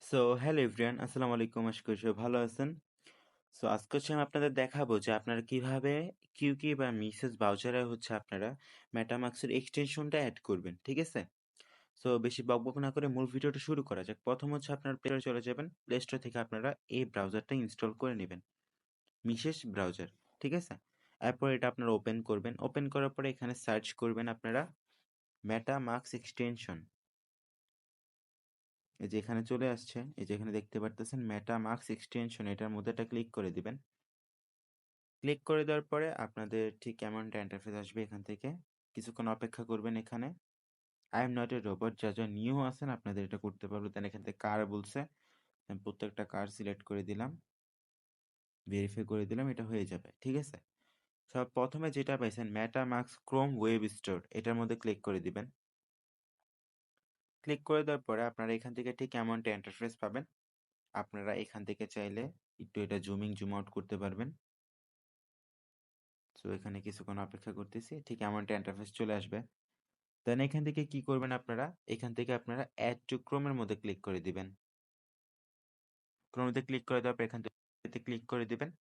So hello everyone, আসসালামু আলাইকুম। আশা করি সবাই ভালো আছেন। সো আজকে হচ্ছে আমি আপনাদের দেখাবো যে আপনারা কিভাবে কিউকি বা মিসেস ব্রাউজারে হচ্ছে আপনারা মেটামাক্সের এক্সটেনশনটা অ্যাড করবেন, ঠিক আছে? সো বেশি বকবক না করে মূল ভিডিওটা শুরু করা যাক। প্রথম হচ্ছে আপনার প্লে স্টোরে চলে যাবেন। প্লে স্টোর থেকে আপনারা এই ব্রাউজারটা ইনস্টল করে নেবেন, মিসেস ব্রাউজার, ঠিক আছে? এরপর এটা আপনারা ওপেন করবেন। ওপেন করার পরে এখানে সার্চ করবেন আপনারা মেটামাক্স এক্সটেনশন। এই যে এখানে চলে আসছে, এই যে এখানে দেখতে পারতেছেন মেটামাক্স এক্সটেনশন, এটার মধ্যে একটা ক্লিক করে দিবেন। ক্লিক করে দেওয়ার পরে আপনাদের ঠিক এমনটা ইন্টারফেস আসবে। এখান থেকে কিছুক্ষণ অপেক্ষা করবেন। এখানে I am not a robot, যা যা নিউ আছেন আপনাদের এটা করতে পারবো। দেন এখান থেকে কার বলছে, আমি প্রত্যেকটা কার সিলেক্ট করে দিলাম, ভেরিফাই করে দিলাম, এটা হয়ে যাবে, ঠিক আছে? সব প্রথমে যেটা পাইছেন মেটামাক্স ক্রোম ওয়েব স্টোর, এটার মধ্যে ক্লিক করে দিবেন। ক্লিক করে দেওয়ার পরে আপনারা এখান থেকে ঠিক এমনটা ইন্টারফেস পাবেন। আপনারা এখান থেকে চাইলে একটু এটা জুম আউট করতে পারবেন। সো এখানে কিছুক্ষণ অপেক্ষা করতেছি, ঠিক এমনটা ইন্টারফেস চলে আসবে। দেন এখান থেকে কি করবেন আপনারা, এখান থেকে আপনারা অ্যাড টু ক্রোমের মধ্যে ক্লিক করে দিবেন। ক্রোমেতে ক্লিক করে দেওয়ার পর এখান থেকে ক্লিক করে দিবেন।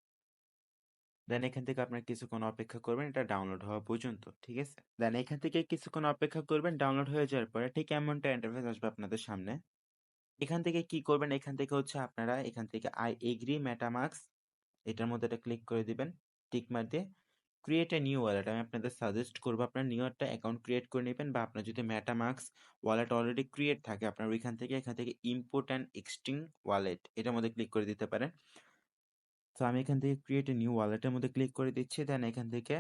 দেন এখান থেকে আপনারা কিছুক্ষণ অপেক্ষা করবেন এটা ডাউনলোড হওয়া পর্যন্ত, ঠিক আছে? দেন এখান থেকে কিছুক্ষণ অপেক্ষা করবেন। ডাউনলোড হয়ে যাওয়ার পরে ঠিক এমনটা ইন্টারফেস আসবে আপনাদের সামনে। এখান থেকে কি করবেন, এখান থেকে হচ্ছে আপনারা এখান থেকে আই এগ্রি মেটামাক্স, এটার মধ্যে এটা ক্লিক করে দিবেন টিক মার দিয়ে। ক্রিয়েট এ নিউ ওয়ালেট, আমি আপনাদের সাজেস্ট করবো আপনার নিউ একটা অ্যাকাউন্ট ক্রিয়েট করে নেবেন, বা আপনার যদি মেটামাক্স ওয়ালেট অলরেডি ক্রিয়েট থাকে আপনার এখান থেকে ইম্পোর্ট অ্যান্ড এক্সটিং ওয়ালেট, এটার মধ্যে ক্লিক করে দিতে পারেন। তো আমি এখান থেকে ক্রিয়েট এ নিউ ওয়ালেটের মধ্যে ক্লিক করে দিচ্ছি। দেন এখান থেকে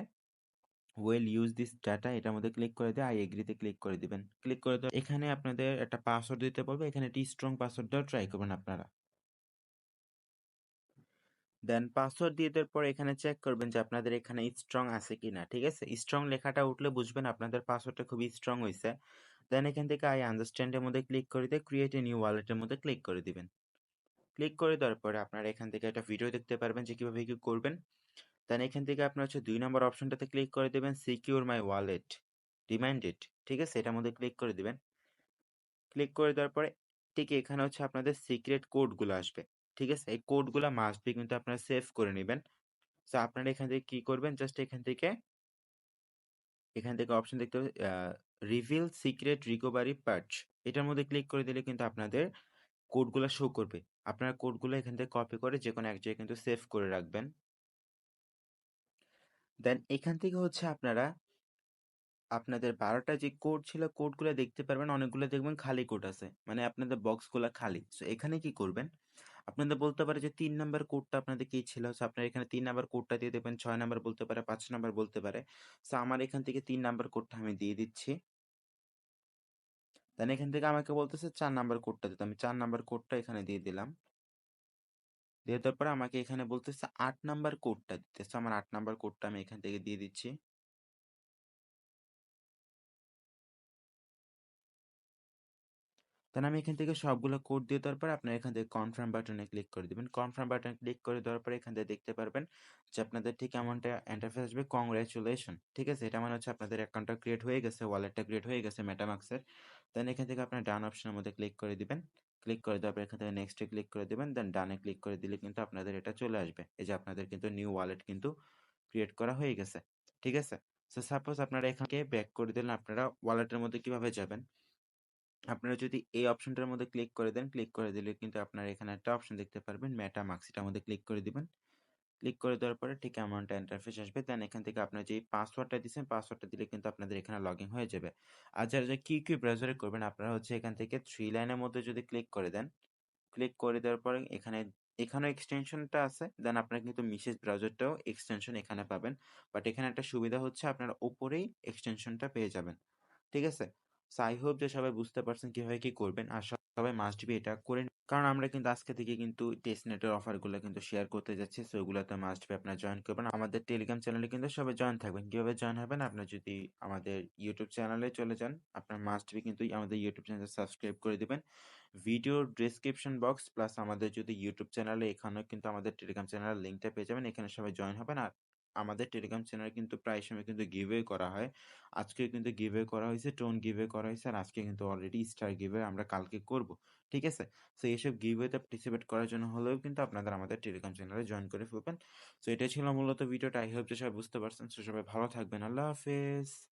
ওয়েল ইউজ দিস ডাটা, এটার মধ্যে ক্লিক করে দিয়ে আই এগ্রিতে ক্লিক করে দিবেন। ক্লিক করে দেওয়া এখানে আপনাদের একটা পাসওয়ার্ড দিতে বলবে, এখানে একটি স্ট্রং পাসওয়ার্ড দেওয়া ট্রাই করবেন আপনারা। দেন পাসওয়ার্ড দিয়ে দেওয়ার পর এখানে চেক করবেন যে আপনাদের এখানে স্ট্রং আছে কিনা, ঠিক আছে? স্ট্রং লেখাটা উঠলে বুঝবেন আপনাদের পাসওয়ার্ডটা খুবই স্ট্রং হয়েছে। দেন এখান থেকে আই আন্ডারস্ট্যান্ড এর মধ্যে ক্লিক করে দিয়ে ক্রিয়েট এ নিউ ওয়ালেটের মধ্যে ক্লিক করে দিবেন। ক্লিক করে দেওয়ার পরে আপনারা এখান থেকে একটা ভিডিও দেখতে পারবেন যে কিভাবে কি করবেন। দেন এখান থেকে আপনার হচ্ছে 2 নম্বর অপশনটাতে ক্লিক করে দেবেন সিকিউর মাই ওয়ালেট রিমাইন্ডেড, ঠিক আছে? এটার মধ্যে ক্লিক করে দিবেন। ক্লিক করে দেওয়ার পরে ঠিক এখানে হচ্ছে আপনাদের সিক্রেট কোডগুলো আসবে, ঠিক আছে? এই কোডগুলো মাস্ট বি কিন্তু আপনারা সেভ করে নেবেন। সো আপনারা এখান থেকে কি করবেন, জাস্ট এখান থেকে অপশন দেখতে হবে রিভিল সিক্রেট রিকভারি পার্চ, এটার মধ্যে ক্লিক করে দিলে কিন্তু আপনাদের কোডগুলো শো করবে। আপনারা কোডগুলো এখান থেকে কপি করে যে কোনো এক জায়গায় কিন্তু সেভ করে রাখবেন। দেন এখান থেকে হচ্ছে আপনারা আপনাদের 12টা যে কোড ছিল কোডগুলো দেখতে পারবেন, অনেকগুলো দেখবেন খালি কোড আছে, মানে আপনাদের বক্সগুলো খালি। সো এখানে কি করবেন, আপনাদের বলতে পারে যে 3 নাম্বার কোডটা আপনাদের কি ছিল। সো আপনারা এখানে 3 নাম্বার কোডটা দিয়ে দেবেন, 6 নাম্বার বলতে পারে, 5 নাম্বার বলতে পারে। সো আমার এখান থেকে 3 নাম্বার কোডটা আমি দিয়ে দিচ্ছি। দেন এখান থেকে আমাকে বলতেছে 4 নাম্বার কোডটা দিতে, আমি 4 নাম্বার কোডটা এখানে দিয়ে দিলাম। দিয়ে দেওয়ার পরে আমাকে এখানে বলতেছে 8 নাম্বার কোডটা দিতে। সো আমার 8 নাম্বার কোডটা আমি এখান থেকে দিয়ে দিচ্ছি। দেন আমি এখান থেকে সবগুলো কোড দিয়ে দেওয়ার পরে আপনারা এখান থেকে কনফার্ম বাটনে ক্লিক করে দিবেন। কনফার্ম বাটনে ক্লিক করে দেওয়ার পরে এখান থেকে দেখতে পারবেন যে আপনাদের ঠিক এমনটা ইন্টারফেস আসবে, কংগ্রাচুলেশন, ঠিক আছে? এটা মানে হচ্ছে আপনাদের অ্যাকাউন্টটা ক্রিয়েট হয়ে গেছে, ওয়ালেটটা ক্রিয়েট হয়ে গেছে মেটামাক্সের। দেন এখান থেকে আপনার ডান অপশনের মধ্যে ক্লিক করে দিবেন। ক্লিক করে দেওয়ার পর এখান থেকে নেক্সটে ক্লিক করে দিবেন। দেন ডানে ক্লিক করে দিলে কিন্তু আপনাদের এটা চলে আসবে। এই যে আপনাদের কিন্তু নিউ ওয়ালেট কিন্তু ক্রিয়েট করা হয়ে গেছে, ঠিক আছে? সো সাপোজ আপনারা এখানে ব্যাক করে দিলেন, আপনারা ওয়ালেটের মধ্যে কিভাবে যাবেন, আপনারা যদি এই অপশনটার মধ্যে ক্লিক করে দেন, ক্লিক করে দিলে কিন্তু আপনারা এখানে একটা অপশন দেখতে পারবেন মেটামাক্স, এটার মধ্যে ক্লিক করে দিবেন। ক্লিক করে দেওয়ার পরে ঠিক এমনটা ইন্টারফেস আসবে। দেন এখান থেকে আপনার যেই পাসওয়ার্ডটা দিয়েছেন পাসওয়ার্ডটা দিলে কিন্তু আপনাদের এখানে লগইন হয়ে যাবে। আর যারা কি ব্রাউজারে করবেন আপনারা হচ্ছে এখান থেকে 3 লাইনের মধ্যে যদি ক্লিক করে দেন, ক্লিক করে দেওয়ার পরে এখানেও এক্সটেনশনটা আছে। দেন আপনারা কিন্তু মিসেস ব্রাউজারটাও এক্সটেনশন এখানে পাবেন। বাট এখানে একটা সুবিধা হচ্ছে আপনারা উপরেই এক্সটেনশনটা পেয়ে যাবেন, ঠিক আছে? সো আই হোপ যে সবাই বুঝতে পারছেন কিভাবে কি করবেন। আর সবাই মাস্ট বি এটা করে কারণ আমরা কিন্তু আজকে থেকে কিন্তু টেস্টনেটের অফারগুলো কিন্তু শেয়ার করতে যাচ্ছি। সো ওগুলোতে মাস্ট বি আপনারা জয়েন করবেন। আমাদের টেলিগ্রাম চ্যানেলে কিন্তু সবাই জয়েন থাকবেন। কিভাবে জয়েন হবেন, আপনার যদি আমাদের ইউটিউব চ্যানেলে চলে যান, আপনার মাস্ট বি কিন্তু আমাদের ইউটিউব চ্যানেল সাবস্ক্রাইব করে দিবেন। ভিডিওর ডেসক্রিপশন বক্স প্লাস আমাদের যদি ইউটিউব চ্যানেলে এখানেও কিন্তু আমাদের টেলিগ্রাম চ্যানেলের লিঙ্কটা পেয়ে যাবেন। এখানে সবাই জয়েন হবেন। আর আমাদের টেলিগ্রাম চ্যানেলে কিন্তু প্রায় সময় কিন্তু গিভওয়ে করা হয়। আজকেও কিন্তু গিভওয়ে করা হইছে, টোন গিভওয়ে করা হইছে। আর আজকে কিন্তু অলরেডি স্টার গিভওয়ে আমরা কালকে করব। ঠিক আছে? সো এইসব গিভওয়েতে পার্টিসিপেট করার জন্য হলেও কিন্তু আপনাদের আমাদের টেলিগ্রাম চ্যানেলে জয়েন করে ফেলবেন। সো এটাই ছিল মূলত ভিডিওটা। আই হোপ যে সবাই বুঝতে পারছেন। সো সবাই ভালো থাকবেন। আল্লাহ হাফেজ।